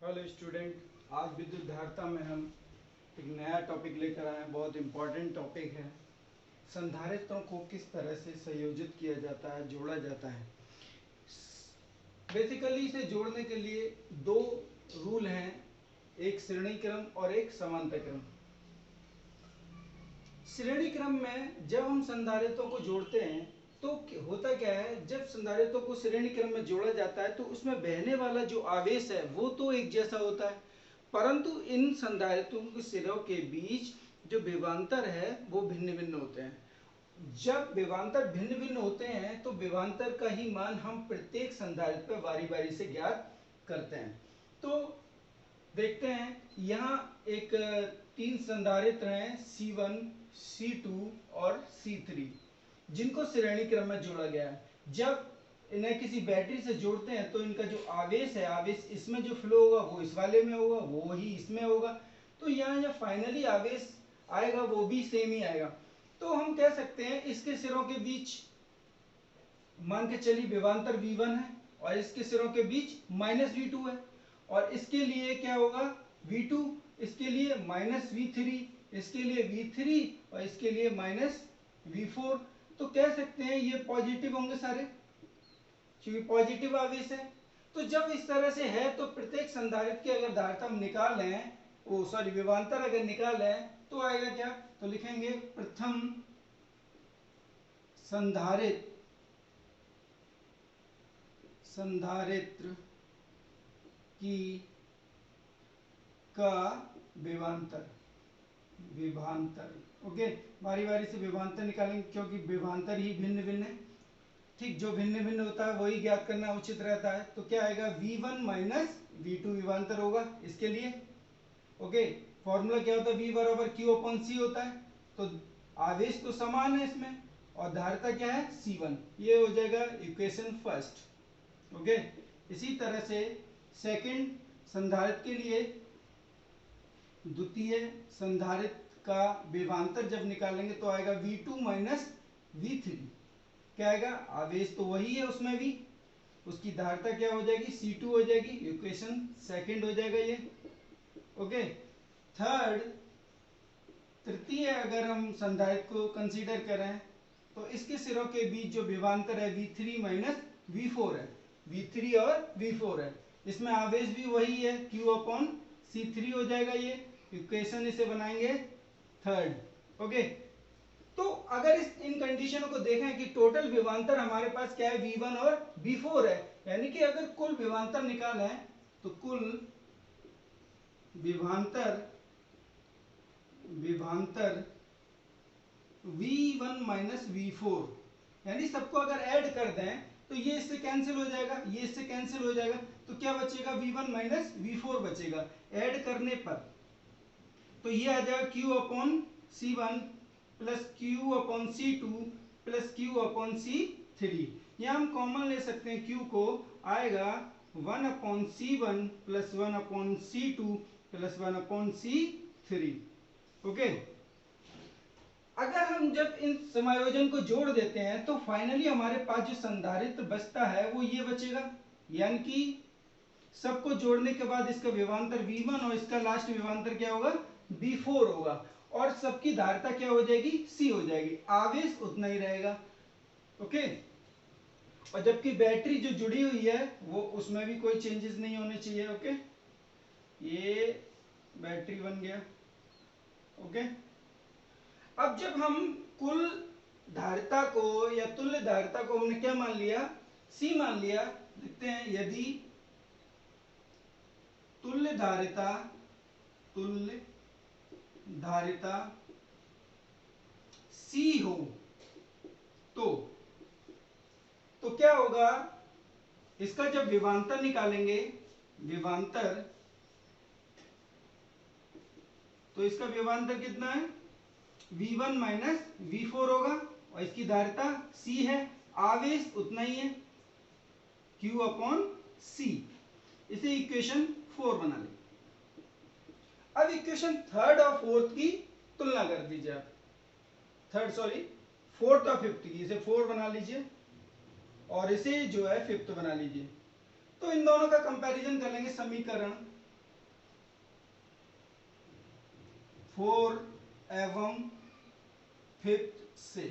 Hello student, आज विद्युत धारिता में हम एक नया टॉपिक लेकर आए हैं। बहुत इम्पोर्टेंट टॉपिक है। संधारित्रों को किस तरह से संयोजित किया जाता है, जोड़ा जाता है। बेसिकली इसे जोड़ने के लिए दो रूल हैं, एक श्रेणी क्रम और एक समांतर क्रम। श्रेणी क्रम में जब हम संधारित्रों को जोड़ते हैं तो होता क्या है, जब संधारित्रों को श्रेणी क्रम में जोड़ा जाता है तो उसमें बहने वाला जो आवेश है वो तो एक जैसा होता है, परंतु इन संधारित्रों के सिरों के बीच जो विभवांतर है वो भिन्न भिन्न होते हैं। जब विभवांतर भिन्न भिन्न होते हैं तो विभवांतर का ही मान हम प्रत्येक संधारित्र पर बारी बारी से ज्ञात करते हैं। तो देखते हैं, यहाँ एक तीन संधारित्र हैं C1, C2 और C3, जिनको श्रेणी क्रम में जोड़ा गया है। जब इन्हें किसी बैटरी से जोड़ते हैं तो इनका जो आवेश है, आवेश इसमें जो फ्लो होगा वो इस वाले में होगा, वो ही इसमें होगा। तो यहाँ जब फाइनली आवेश आएगा वो भी सेम ही आएगा। तो हम कह सकते हैं इसके सिरों के बीच मान के चलिए विभवांतर V1 है और इसके सिरों के बीच -V2 है, और इसके लिए क्या होगा V2, इसके लिए -V3, इसके लिए V3 और इसके लिए -V4। तो कह सकते हैं ये पॉजिटिव होंगे सारे, क्योंकि पॉजिटिव आवेश है। तो जब इस तरह से है तो प्रत्येक संधारित्र की अगर धारिता हम निकालें, विभवांतर अगर निकालें तो आएगा क्या, तो लिखेंगे प्रथम संधारित्र की का विभवांतर। ओके, बारी बारी से विभवांतर निकालेंगे क्योंकि विभवांतर ही भिन्न भिन्न है। ठीक, जो भिन्न भिन्न होता है वही ज्ञात करना उचित रहता है। तो क्या आएगा, V1 -V2 विभवांतर होगा इसके लिए। ओके, फॉर्मूला क्या होता है, V बराबर Q/C होता है। तो आवेश तो समान है इसमें और धारिता क्या है C1, ये हो जाएगा इक्वेशन फर्स्ट। ओके, इसी तरह से सेकंड संधारित्र के लिए द्वितीय संधारित्र का विभवांतर जब निकालेंगे तो आएगा V2 -V3। क्या आएगा, आवेश तो वही है उसमें भी, उसकी धारिता क्या हो जाएगी C2 हो जाएगी, इक्वेशन सेकंड हो जाएगा ये। ओके, थर्ड तृतीय अगर हम संधारित्र को कंसीडर करें तो इसके सिरों के बीच जो विभवांतर है V3 -V4 है, V3 और V4 है। इसमें आवेश भी वही है, Q/C3 हो जाएगा ये, इक्वेशन इसे बनाएंगे थर्ड। ओके, तो अगर इन कंडीशनों को देखें कि टोटल विभवांतर हमारे पास क्या है V1 और V4 है, यानी कि अगर कुल विभवांतर निकालें तो कुल विभवांतर V1 -V4, यानी सबको अगर ऐड कर दें तो ये इससे कैंसिल हो जाएगा, ये इससे कैंसिल हो जाएगा, तो क्या बचेगा V1 -V4 बचेगा ऐड करने पर। तो ये आ जाएगा Q/C1 plus Q/C2 plus Q/C3। यहाँ हम कॉमन ले सकते हैं, Q को आएगा 1/C1 plus 1/C2 plus 1/C3। Okay, अगर हम जब इन समायोजन को जोड़ देते हैं तो फाइनली हमारे पास जो संधारित्र बचता है वो ये बचेगा, यानी कि सबको जोड़ने के बाद इसका विभवांतर V1 और इसका लास्ट विभवांतर क्या होगा V4 होगा, और सबकी धारिता क्या हो जाएगी C हो जाएगी, आवेश उतना ही रहेगा। ओके, और जबकि बैटरी जो जुड़ी हुई है वो उसमें भी कोई चेंजेस नहीं होने चाहिए। ओके, ये बैटरी बन गया। ओके, अब जब हम कुल धारिता को या तुल्य धारिता को हमने क्या मान लिया, C मान लिया, लिखते हैं यदि तुल्य धारिता C हो तो क्या होगा, इसका जब विभवांतर निकालेंगे, विभवांतर, तो इसका विभवांतर कितना है V1 -V4 होगा और इसकी धारिता C है, आवेश उतना ही है Q/C। इसे इक्वेशन 4 बना लें। अब इक्वेशन थर्ड और फोर्थ की तुलना कर दीजिए आप, फोर्थ और फिफ्थ की, इसे 4 बना लीजिए और इसे जो है फिफ्थ बना लीजिए। तो इन दोनों का कंपैरिजन कर लेंगे, समीकरण 4 एवं 5 से।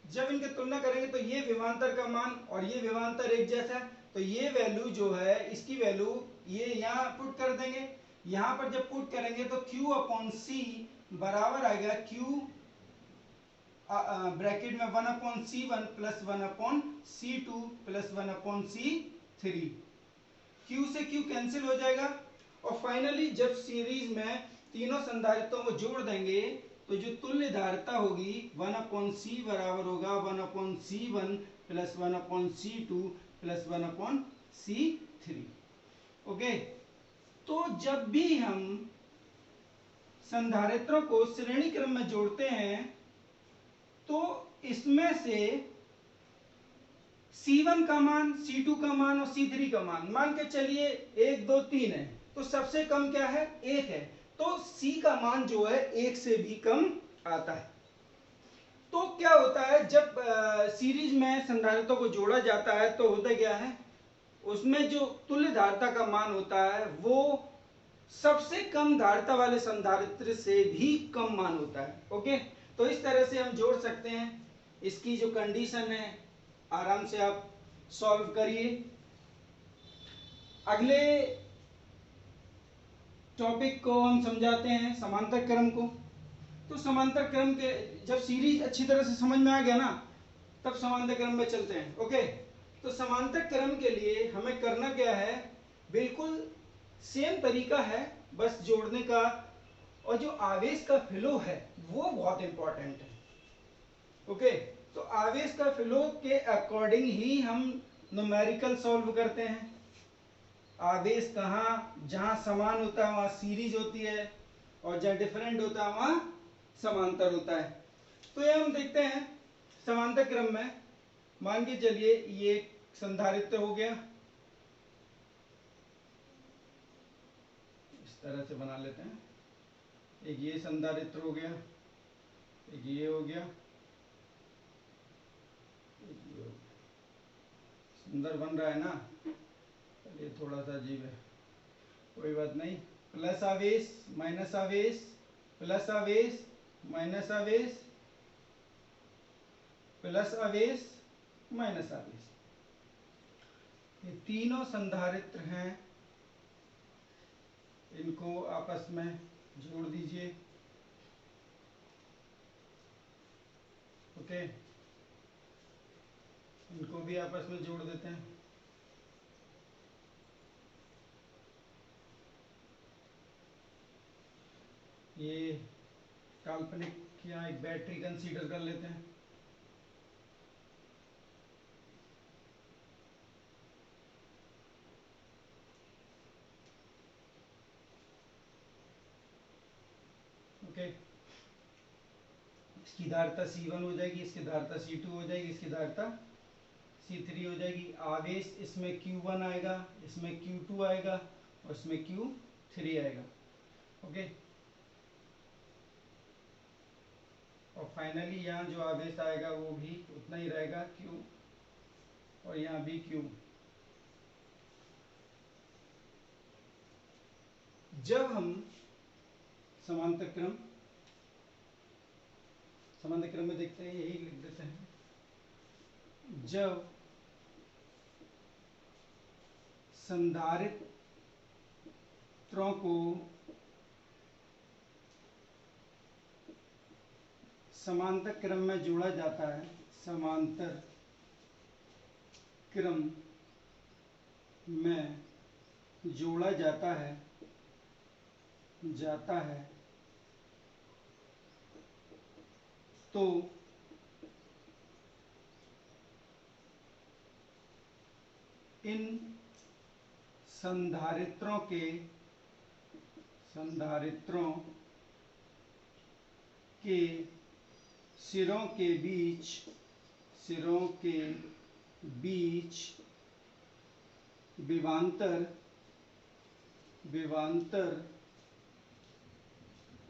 जब इनकी तुलना करेंगे तो ये विभवांतर का मान और ये विभवांतर एक जैसा है, तो ये वैल्यू जो है इसकी वैल्यू ये यहाँ पुट कर देंगे। यहाँ पर जब पुट करेंगे तो Q अपॉन सी बराबर आएगा Q ब्रैकेट में 1/C1 plus 1/C2 plus 1/C3। Q से Q कैंसिल हो जाएगा और फाइनली जब सीरीज में तीनों संधारित्रों को जोड़ देंगे तो जो तुल्य धारिता होगी 1/C बराबर होगा 1/C1 plus 1/C2 plus 1/C3। Okay, तो जब भी हम संधारित्रों को श्रेणी क्रम में जोड़ते हैं तो इसमें से C1 का मान, C2 का मान और C3 का मान के चलिए 1 2 3 है, तो सबसे कम क्या है 1 है, तो C का मान जो है 1 से भी कम आता है। तो क्या होता है जब सीरीज में संधारित्रों को जोड़ा जाता है तो होता क्या है, उसमें जो तुल्य धारिता का मान होता है वो सबसे कम धारिता वाले संधारित्र से भी कम मान होता है। ओके, तो इस तरह से हम जोड़ सकते हैं। इसकी जो कंडीशन है आराम से आप सॉल्व करिए। अगले टॉपिक को हम समझाते हैं समांतर क्रम को। तो समांतर क्रम के जब सीरीज अच्छी तरह से समझ में आ गया ना, तब समांतर क्रम में चलते हैं। ओके, तो समांतर क्रम के लिए हमें करना क्या है, बिल्कुल सेम तरीका है बस जोड़ने का, और जो आवेश का फ्लो है वो बहुत इंपॉर्टेंट है। ओके, तो आवेश का फ्लो के अकॉर्डिंग ही हम न्यूमेरिकल सॉल्व करते हैं। आवेश कहाँ, जहां समान होता है वहां सीरीज होती है और जहां डिफरेंट होता है वहां समांतर होता है। तो ये हम देखते हैं समांतर क्रम में। मान के चलिए ये संधारित्र हो गया, इस तरह से बना लेते हैं। एक ये संधारित्र हो गया, एक ये हो गया, सुंदर बन रहा है ना। ये थोड़ा सा अजीब है, कोई बात नहीं। प्लस आवेश माइनस आवेश, प्लस आवेश माइनस आवेश, प्लस आवेश माइनस आवेश, ये तीनों संधारित्र हैं, इनको आपस में जोड़ दीजिए। ओके, इनको भी आपस में जोड़ देते हैं। ये काल्पनिक या एक बैटरी कंसीडर कर लेते हैं। ओके, इसकी धारिता C1 हो जाएगी, इसकी धारिता C2 हो जाएगी, इसकी धारिता C3 हो जाएगी। आवेश इसमें Q1 आएगा, इसमें Q2 आएगा और इसमें Q3 आएगा। ओके, और फाइनली यहाँ जो आवेश आएगा वो भी उतना ही रहेगा Q, और यहाँ भी Q। जब हम समांतर क्रम में देखते हैं, यही लिख देते हैं, जब संधारित्रों को समांतर क्रम में जोड़ा जाता है, समांतर क्रम में जोड़ा जाता है तो इन संधारित्रों के सिरों के बीच विभवांतर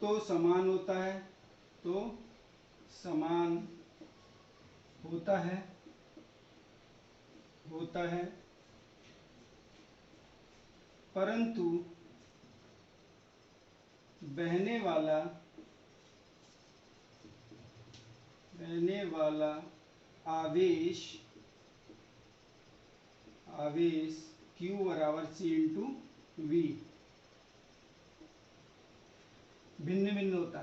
तो समान होता है, परंतु बहने वाला आवेश Q बराबर C इंटू V भिन्न भिन्न होता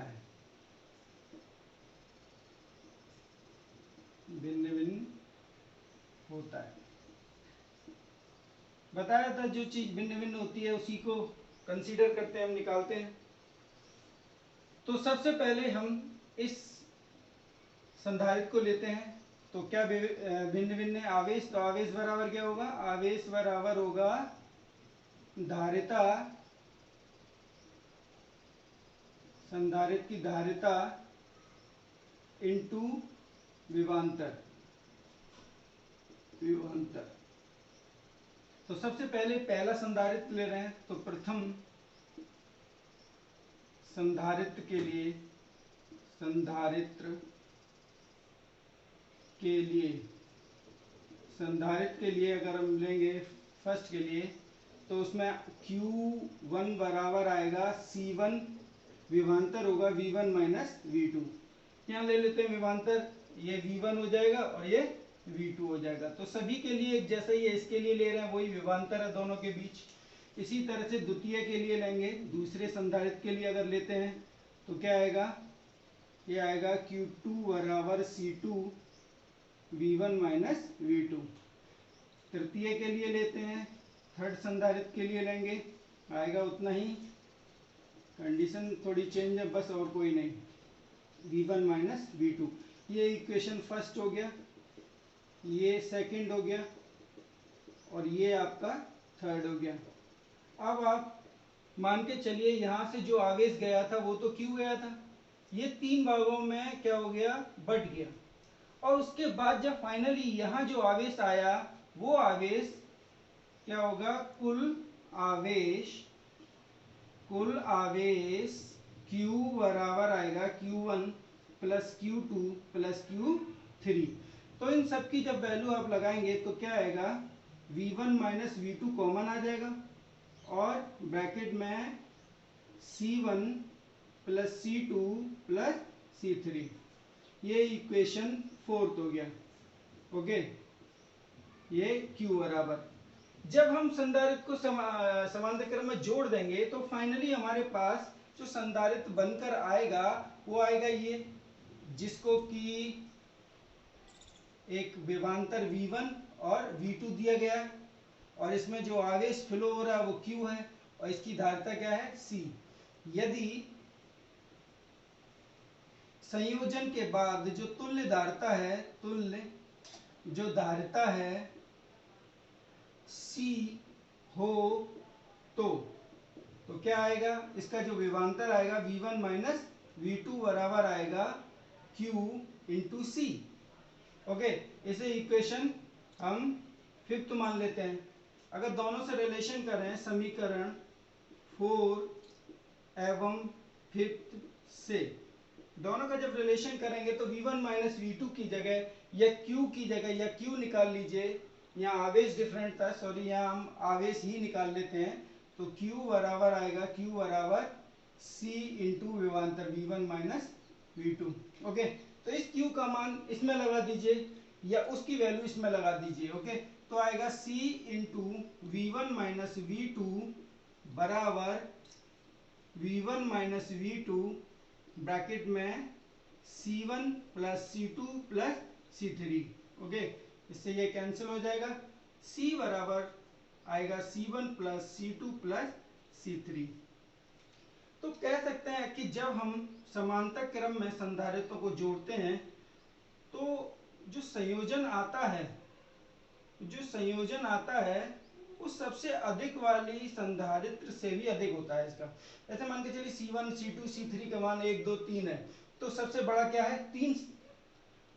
है। बताया था जो चीज भिन्न भिन्न होती है उसी को कंसीडर करते हैं, हम निकालते हैं। तो सबसे पहले हम इस संधारित्र को लेते हैं। तो क्या भिन्न भिन्न है आवेश, तो आवेश बराबर क्या होगा, आवेश बराबर होगा धारिता, संधारित्र की धारिता इंटू विभवांतर। तो सबसे पहले पहला संधारित्र ले रहे हैं। तो प्रथम संधारित्र के लिए अगर हम लेंगे फर्स्ट के लिए, तो उसमें Q1 बराबर आएगा C1, विभवांतर होगा V1 माइनस V2। यहाँ ले लेते हैं विभवांतर, ये V1 हो जाएगा और ये V2 हो जाएगा। तो सभी के लिए एक जैसा ही है, इसके लिए ले रहे हैं वही विभवांतर है दोनों के बीच। इसी तरह से द्वितीय के लिए लेंगे, दूसरे संधारित्र के लिए अगर लेते हैं तो क्या आएगा, ये आएगा Q2 बराबर C2 V1 माइनस V2। तृतीय के लिए लेते हैं, थर्ड संधारित्र के लिए लेंगे, आएगा उतना ही, कंडीशन थोड़ी चेंज है बस और कोई नहीं, V1 माइनस V2। ये इक्वेशन फर्स्ट हो गया, ये सेकंड हो गया और ये आपका थर्ड हो गया। अब आप मान के चलिए यहाँ से जो आवेश गया था वो तो Q गया था, ये तीन भागों में क्या हो गया, बट गया। और उसके बाद जब फाइनली यहाँ जो आवेश आया वो आवेश क्या होगा, कुल आवेश Q बराबर आएगा Q1 plus Q2 plus Q3। तो इन सब की जब वैल्यू आप लगाएंगे तो क्या आएगा, V1 माइनस V2 कॉमन आ जाएगा और ब्रैकेट में C1 plus C2 plus C3, ये इक्वेशन फोर्थ हो गया। ओके, ये Q बराबर, जब हम संधारित्र को समांतर क्रम में जोड़ देंगे तो फाइनली हमारे पास जो संधारित्र बनकर आएगा वो आएगा ये, जिसको कि एक विभवांतर V1 और V2 दिया गया है और इसमें जो आवेश फ्लो हो रहा है वो Q है और इसकी धारिता क्या है, C। यदि संयोजन के बाद जो तुल्य धारिता है C हो तो क्या आएगा, इसका जो विभवांतर आएगा V1 माइनस V2 बराबर आएगा Q इंटू C। ओके, इसे इक्वेशन हम फिफ्थ मान लेते हैं। अगर दोनों से रिलेशन करें समीकरण 4 एवं फिफ्थ से, दोनों का जब रिलेशन करेंगे तो V1 माइनस V2 की जगह या Q की जगह या Q निकाल लीजिए, यहाँ आवेश डिफरेंट था, सॉरी यहाँ हम आवेश ही निकाल लेते हैं। तो Q बराबर आएगा Q बराबर C इंटू विभवांतर V1 माइनस V2। ओके, तो इस Q का मान इसमें लगा दीजिए या उसकी वैल्यू इसमें लगा दीजिए। ओके, तो आएगा C into V1 minus V2 बराबर V1 माइनस V2 ब्रैकेट में C1 plus C2 plus C3। Okay, इससे ये कैंसिल हो जाएगा, C बराबर आएगा C1 plus C2 plus C3। तो कह सकते हैं कि जब हम समांतर क्रम में संधारित्रों को जोड़ते हैं तो जो संयोजन आता है उस सबसे अधिक वाली संधारित्र से भी अधिक होता है इसका। ऐसे मान के चलिए C1 C2 C3 का मान 1 2 3 है, तो सबसे बड़ा क्या है 3,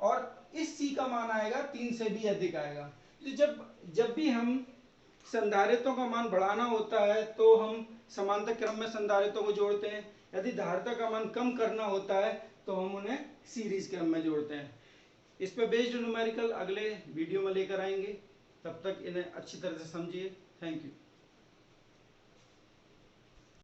और इस C का मान आएगा 3 से भी अधिक आएगा। तो जब भी हम संधारित्रों का मान बढ़ाना होता है तो हम समांतर क्रम में संधारित्रों को जोड़ते हैं, यदि धारिता का मान कम करना होता है तो हम उन्हें सीरीज क्रम में जोड़ते हैं। इस पर बेस्ड न्यूमेरिकल अगले वीडियो में लेकर आएंगे, तब तक इन्हें अच्छी तरह से समझिए। Thank you.